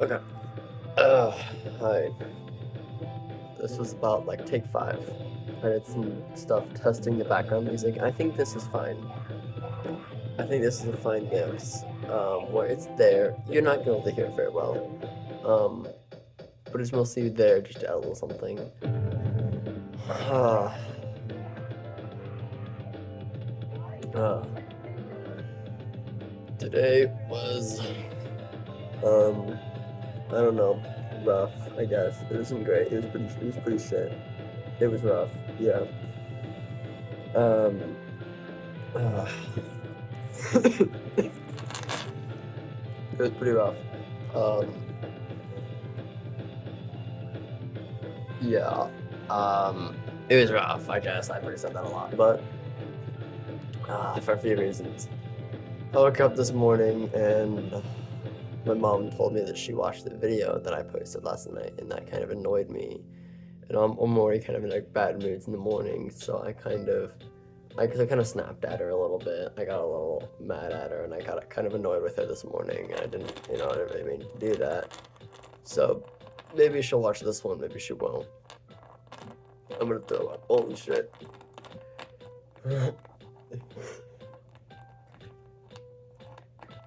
Okay. Hi. This was about like take 5. I did some stuff testing the background music. I think this is fine. I think this is a fine mix. Where it's there. You're not gonna be able to hear it very well. Um, but it's mostly there just to add a little something. Uh, uh, Today was um I don't know, rough, I guess. It wasn't great. It was pretty shit. It was rough. Yeah. Um uh, It was pretty rough. Um, yeah. It was rough, I guess. I've already said that a lot, but for a few reasons. I woke up this morning and my mom told me that she watched the video that I posted last night, and that kind of annoyed me. And I'm already kind of in like bad moods in the morning, so I kind of snapped at her a little bit. I got a little mad at her, and I got kind of annoyed with her this morning. And I didn't really mean to do that. So maybe she'll watch this one, maybe she won't. I'm gonna throw up. Holy shit.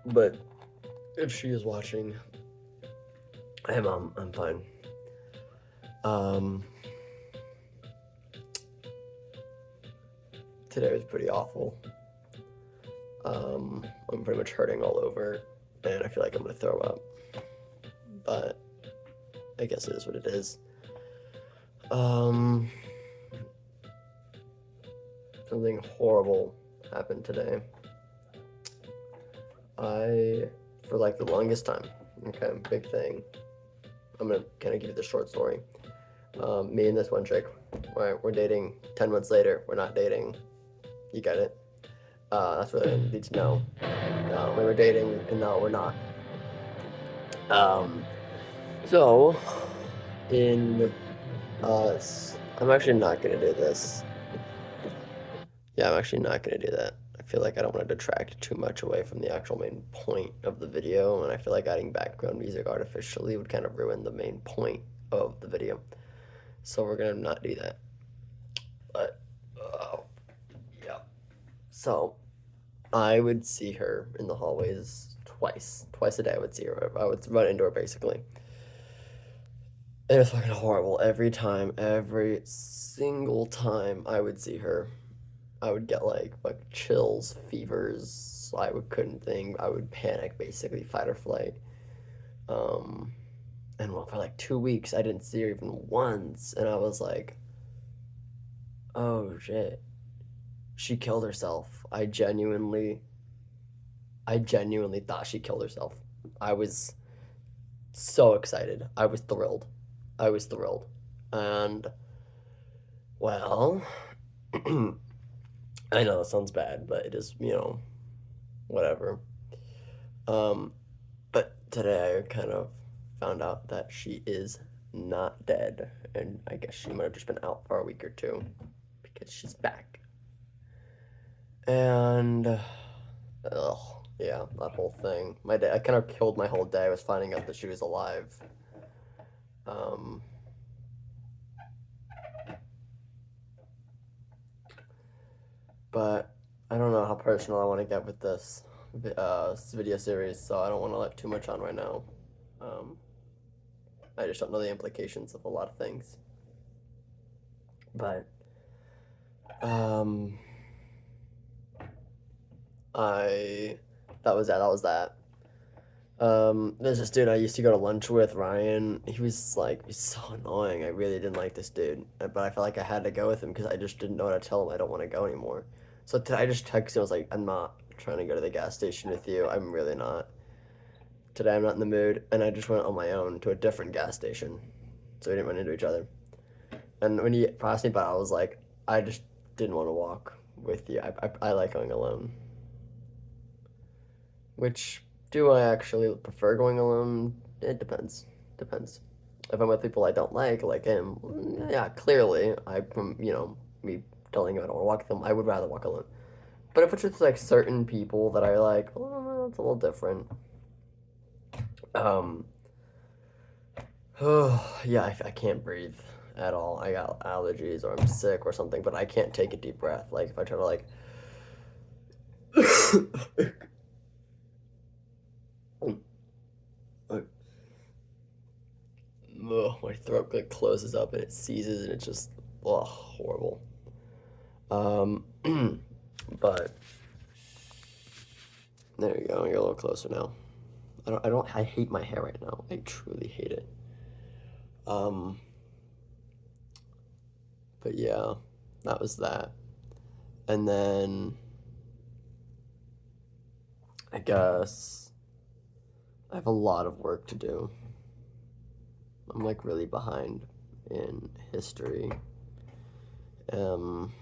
But if she is watching, hey mom, I'm fine. Um, Today was pretty awful. I'm pretty much hurting all over, and I feel like I'm gonna throw up. But I guess it is what it is. Um, Something horrible happened today. For like the longest time, okay, big thing. I'm gonna kind of give you the short story. Me and this one chick, we're dating. 10 months later, we're not dating. You get it? That's what I need to know. We were dating, and now we're not. Um, so, in I'm actually not gonna do this. Yeah, I'm actually not gonna do that. I feel like I don't want to detract too much away from the actual main point of the video, and I feel like adding background music artificially would kind of ruin the main point of the video. So we're gonna not do that. But, yeah. So I would see her in the hallways twice a day. I would see her. I would run into her basically. It was fucking horrible every time, every single time I would see her. I would get like chills, fevers. I would couldn't think. I would panic, basically fight or flight. Um, and well, for like 2 weeks, I didn't see her even once, and I was like, oh shit, she killed herself. I genuinely thought she killed herself. I was so excited. I was thrilled. I was thrilled, and well, I know that sounds bad, but it is whatever. Um, but today I kind of found out that she is not dead, and I guess she might have just been out for a week or two because she's back. And ugh, yeah, that whole thing. My day, I kind of killed my whole day. I was finding out that she was alive. Um, but I don't know how personal I want to get with this video series, so I don't want to let too much on right now. Um, I just don't know the implications of a lot of things. But um, I that was that. That was that. There's this dude I used to go to lunch with, Ryan. He's so annoying. I really didn't like this dude, but I felt like I had to go with him because I just didn't know what to tell him. I don't want to go anymore. So today I just texted him. I was like, I'm not trying to go to the gas station with you. I'm really not. Today I'm not in the mood, and I just went on my own to a different gas station, so we didn't run into each other. And when he asked me about it, I was like, I just didn't want to walk with you. I like going alone. Which do I actually prefer going alone? It depends. Depends. If I'm with people I don't like him, yeah, clearly, from me telling him I don't want to walk with them, I would rather walk alone. But if it's just like certain people that I like, well, it's a little different. Um, Oh, yeah, I can't breathe at all. I got allergies or I'm sick or something, but I can't take a deep breath. Like if I try to like like, my throat like closes up and it seizes and it's just horrible. Um, but there you go. You're a little closer now. I hate my hair right now. I truly hate it. Um, but yeah, that was that. And then I guess I have a lot of work to do. I'm like really behind in history. Um,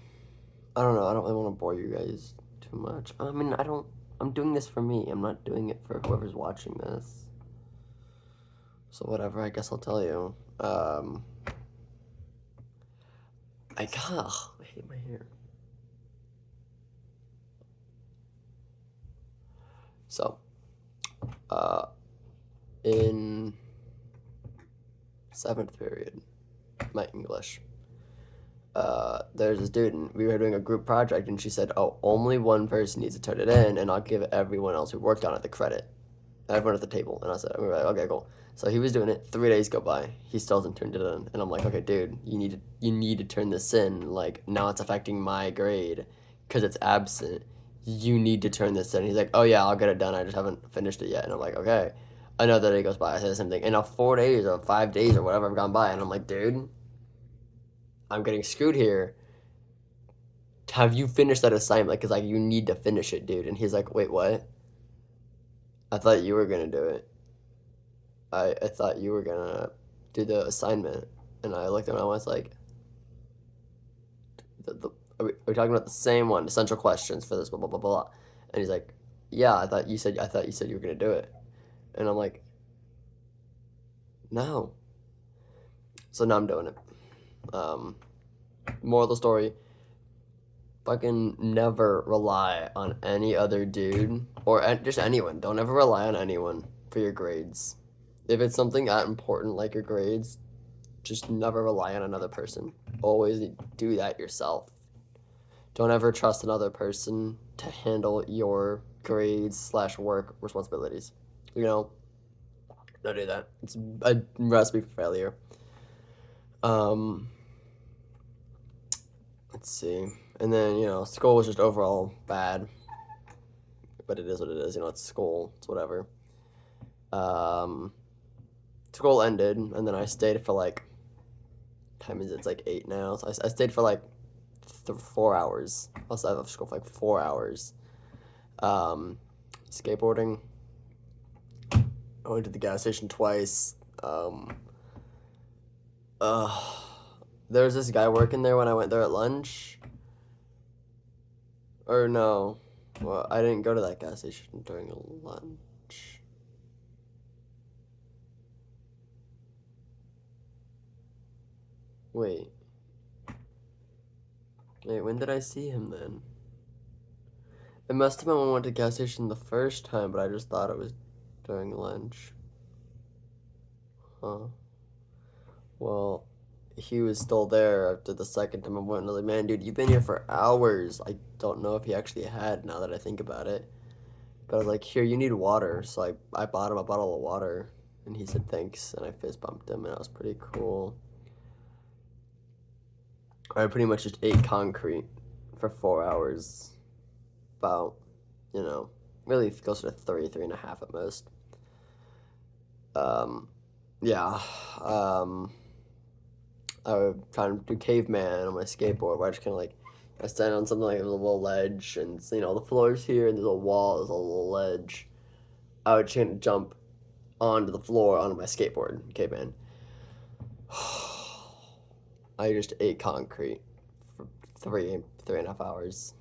I don't know. I don't really want to bore you guys too much. I mean, I don't. I'm doing this for me. I'm not doing it for whoever's watching this. So whatever. I guess I'll tell you. I hate my hair. So, uh, in seventh period, my English. There's a student. We were doing a group project, and she said, "Oh, only one person needs to turn it in, and I'll give everyone else who worked on it the credit." Everyone at the table, and I said, "We were like, okay, cool." So he was doing it. 3 days go by. He still hasn't turned it in, and I'm like, "Okay, dude, you need to turn this in. Like now it's affecting my grade because it's absent. You need to turn this in." He's like, "Oh yeah, I'll get it done. I just haven't finished it yet." And I'm like, "Okay." Another day goes by. I say the same thing. And now 4 days or 5 days or whatever have gone by, and I'm like, "Dude, I'm getting screwed here. Have you finished that assignment? Like, cause like you need to finish it, dude." And he's like, "Wait, what? I thought you were gonna do it. I thought you were gonna do the assignment." And I looked at him and I was like, are we talking about the same one? Essential questions for this, blah, blah, blah, blah. And he's like, "Yeah, I thought you said you were gonna do it." And I'm like, "No." So now I'm doing it. Um, Moral of the story, fucking never rely on any other dude or just anyone. Don't ever rely on anyone for your grades. If it's something that important like your grades, just never rely on another person. Always do that yourself. Don't ever trust another person to handle your grades slash work responsibilities. You know, don't do that. It's a recipe for failure. Um, let's see. And then, school was just overall bad. But it is what it is. It's school. It's whatever. Um, School ended, and then I stayed for like, time is it's like 8 now. So I stayed for like 4 hours. I was out of school for like 4 hours. Um, Skateboarding. I went to the gas station twice. Uh, there was this guy working there when I went there at lunch. Or no. Well, I didn't go to that gas station during lunch. Wait. Wait, when did I see him then? It must have been when I went to the gas station the first time, but I just thought it was during lunch. Huh. Well, he was still there after the second time I went. And I was like, "Man, dude, you've been here for hours." I don't know if he actually had, now that I think about it. But I was like, "Here, you need water." So I bought him a bottle of water. And he said thanks. And I fist bumped him. And that was pretty cool. I pretty much just ate concrete for 4 hours. About, you know, really closer to 3.5 at most. Um, yeah. I would try to do caveman on my skateboard where I just kind of like, I stand on something like a little ledge and, the floor's here and there's a wall, there's a little ledge. I would try to jump onto the floor onto my skateboard, caveman. I just ate concrete for 3.5 hours.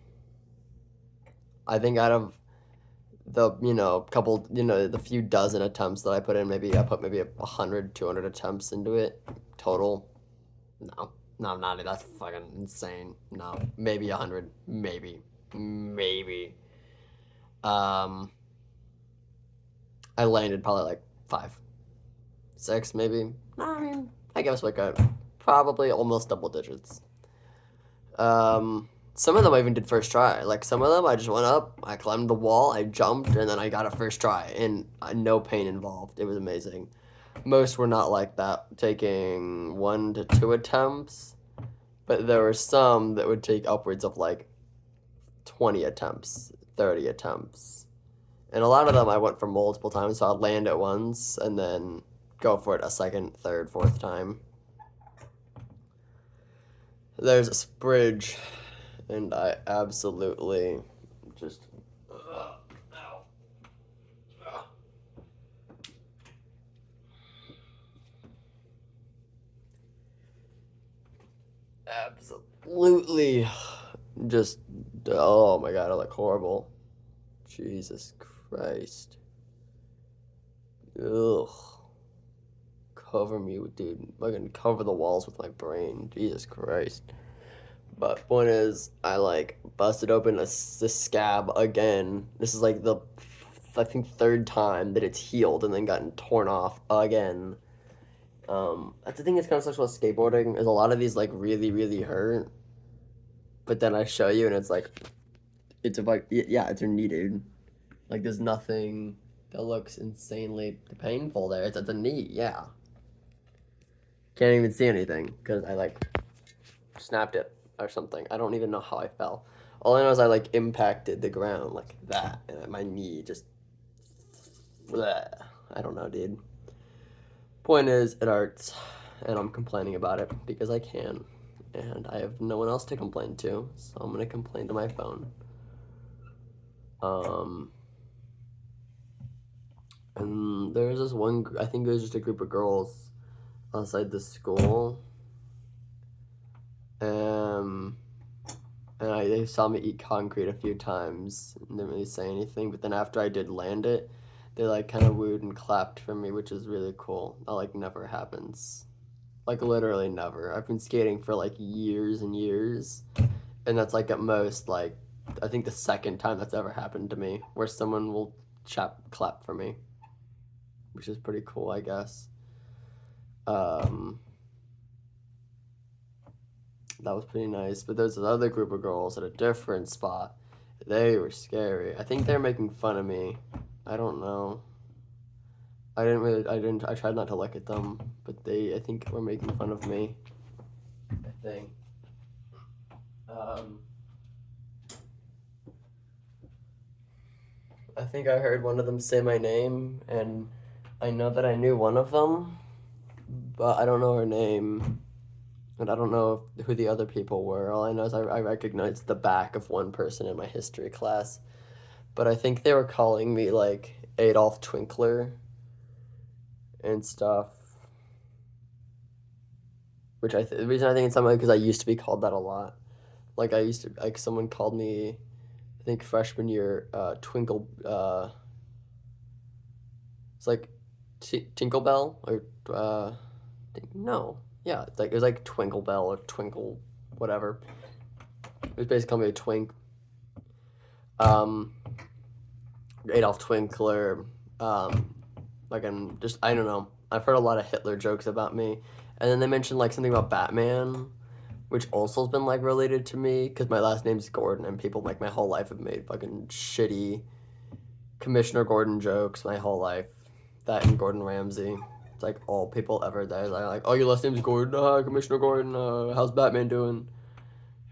I think out of the couple the few dozen attempts that I put in, maybe I put maybe 100, 200 attempts into it total. No, no, not it. That's fucking insane. No, maybe 100, maybe. Um, I landed probably like 5, 6 maybe. I mean, I guess like probably almost double digits. Some of them I even did first try. Like some of them I just went up, I climbed the wall, I jumped, and then I got a first try, and no pain involved. It was amazing. Most were not like that, taking 1 to 2 attempts, but there were some that would take upwards of like 20 attempts, 30 attempts. And a lot of them I went for multiple times, so I'd land it once and then go for it a second, third, fourth time. There's this bridge, and I absolutely just. Absolutely just. Oh my god, I look horrible. Jesus Christ. Ugh. Cover me with, dude. I'm gonna cover the walls with my brain. Jesus Christ. But point is, I like busted open this scab again. This is like the, I think, third time that it's healed and then gotten torn off again. That's the thing that's kind of sucks about skateboarding is a lot of these like really really hurt, but then I show you and it's like yeah, it's a knee, dude. Like there's nothing that looks insanely painful there. It's a knee, yeah. Can't even see anything because I like snapped it or something. I don't even know how I fell. All I know is I like impacted the ground like that, and my knee just. Bleh. I don't know, dude. Point is, it hurts, and I'm complaining about it because I can, and I have no one else to complain to, so I'm gonna complain to my phone. And there's this one. I think it was just a group of girls outside the school. And they saw me eat concrete a few times and didn't really say anything. But then after I did land it, they like kind of wooed and clapped for me, which is really cool. That like never happens. Like literally never. I've been skating for like years and years, and that's like at most like I think the second time that's ever happened to me where someone will clap for me, which is pretty cool, I guess. That was pretty nice. But there's another group of girls at a different spot. They were scary. I think they're making fun of me. I don't know. I tried not to look at them, but I think, were making fun of me. I think. I think I heard one of them say my name, and I know that I knew one of them, but I don't know her name. And I don't know who the other people were. All I know is I recognized the back of one person in my history class. But I think they were calling me like Adolf Twinkler and stuff. Which the reason I think it's something because I used to be called that a lot. Like I used to like someone called me, I think freshman year, Twinkle. It's like Tinklebell or no, yeah, it's like it was like Twinkle Bell or Twinkle, whatever. It was basically called me a twink. Um, Adolf Twinkler, like I'm just I don't know. I've heard a lot of Hitler jokes about me, and then they mentioned like something about Batman, which also has been like related to me because my last name's Gordon, and people like my whole life have made fucking shitty Commissioner Gordon jokes my whole life. That and Gordon Ramsay. It's like all people ever there. They're like, oh, your last name's Gordon, Commissioner Gordon. How's Batman doing?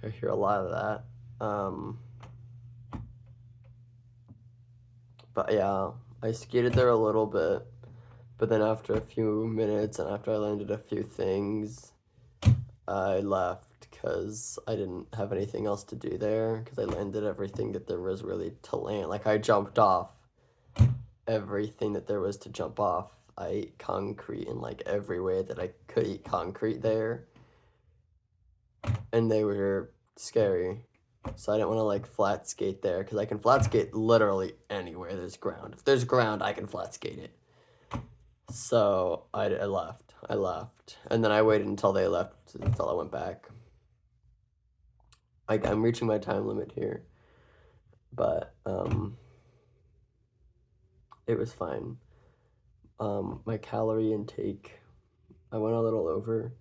I hear a lot of that. But yeah, I skated there a little bit, but then after a few minutes and after I landed a few things, I left because I didn't have anything else to do there because I landed everything that there was really to land. Like I jumped off everything that there was to jump off. I ate concrete in like every way that I could eat concrete there, and they were scary. So I didn't want to like flat skate there because I can flat skate literally anywhere there's ground. If there's ground, I can flat skate it. So I left. I left. And then I waited until they left until I went back. I'm reaching my time limit here. But it was fine. My calorie intake, I went a little over,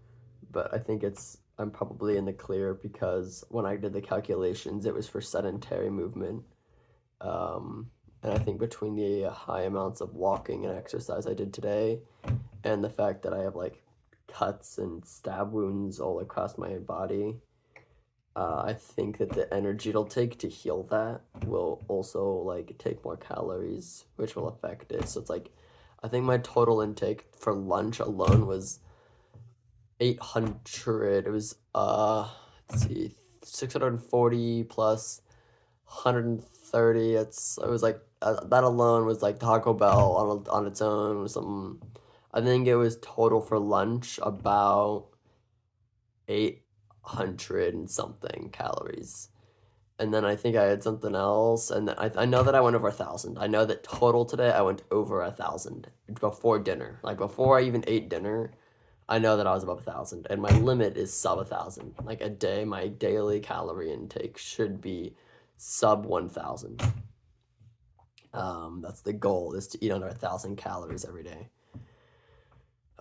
but I think I'm probably in the clear because when I did the calculations, it was for sedentary movement. Um, and I think between the high amounts of walking and exercise I did today, and the fact that I have like cuts and stab wounds all across my body, I think that the energy it'll take to heal that will also like take more calories, which will affect it. So it's like, I think my total intake for lunch alone was 800. It was let's see, 640 plus 130. It was like that alone was like Taco Bell on its own or something. I think it was total for lunch about 800 and something calories. And then I think I had something else, and I know that I went over 1,000. I know that total today I went over 1,000 before dinner. Like before I even ate dinner, I know that I was above 1,000, and my limit is sub 1,000. Like a day, my daily calorie intake should be sub 1,000. That's the goal, is to eat under 1,000 calories every day.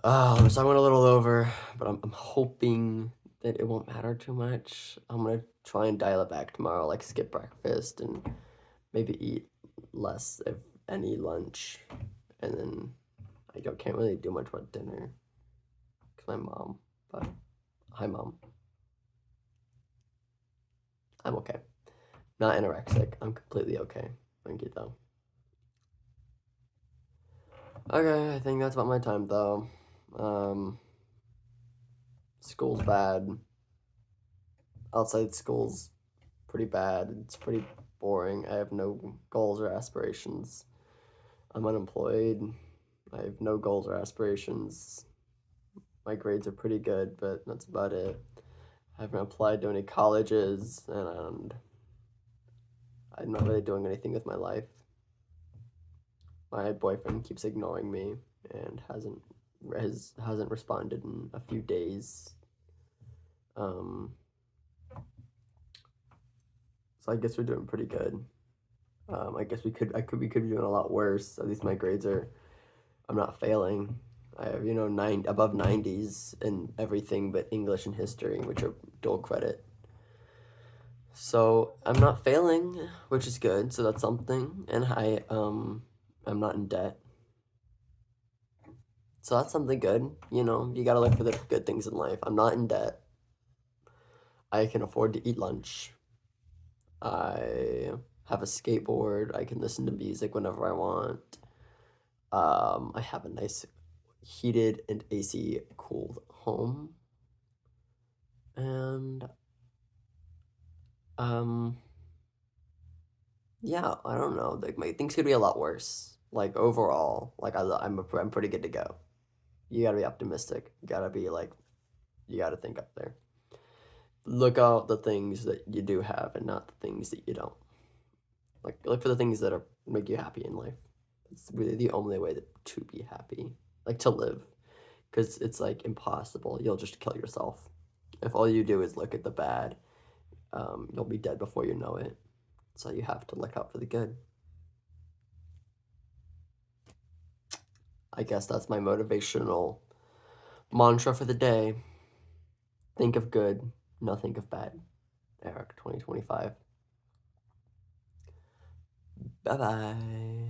So I went a little over, but I'm hoping that it won't matter too much. I'm gonna try and dial it back tomorrow, like skip breakfast and maybe eat less, if any, lunch, and then can't really do much about dinner because my mom. But hi, mom. I'm okay. Not anorexic. I'm completely okay. Thank you, though. Okay, I think that's about my time, though. Um, School's bad. Outside school's pretty bad. It's pretty boring. I have no goals or aspirations. I'm unemployed. I have no goals or aspirations. My grades are pretty good, but that's about it. I haven't applied to any colleges, and I'm not really doing anything with my life. My boyfriend keeps ignoring me and hasn't responded in a few days. Um, so I guess we're doing pretty good. I guess we could be doing a lot worse. At least my grades are. I'm not failing. I have above 90s in everything but English and history, which are dual credit. So I'm not failing, which is good. So that's something, and I'm not in debt. So that's something good. You gotta look for the good things in life. I'm not in debt. I can afford to eat lunch. I have a skateboard. I can listen to music whenever I want. I have a nice heated and AC cooled home. And um yeah, I don't know. Like things could be a lot worse. Like overall, like I'm pretty good to go. You gotta be optimistic. You gotta think up there. Look out the things that you do have and not the things that you don't. Like look for the things that make you happy in life. It's really the only way to be happy, like to live, because it's like impossible. You'll just kill yourself if all you do is look at the bad. You'll be dead before you know it. So you have to look out for the good. I guess that's my motivational mantra for the day. Think of good, no think of bad. Eric 2025. Bye bye.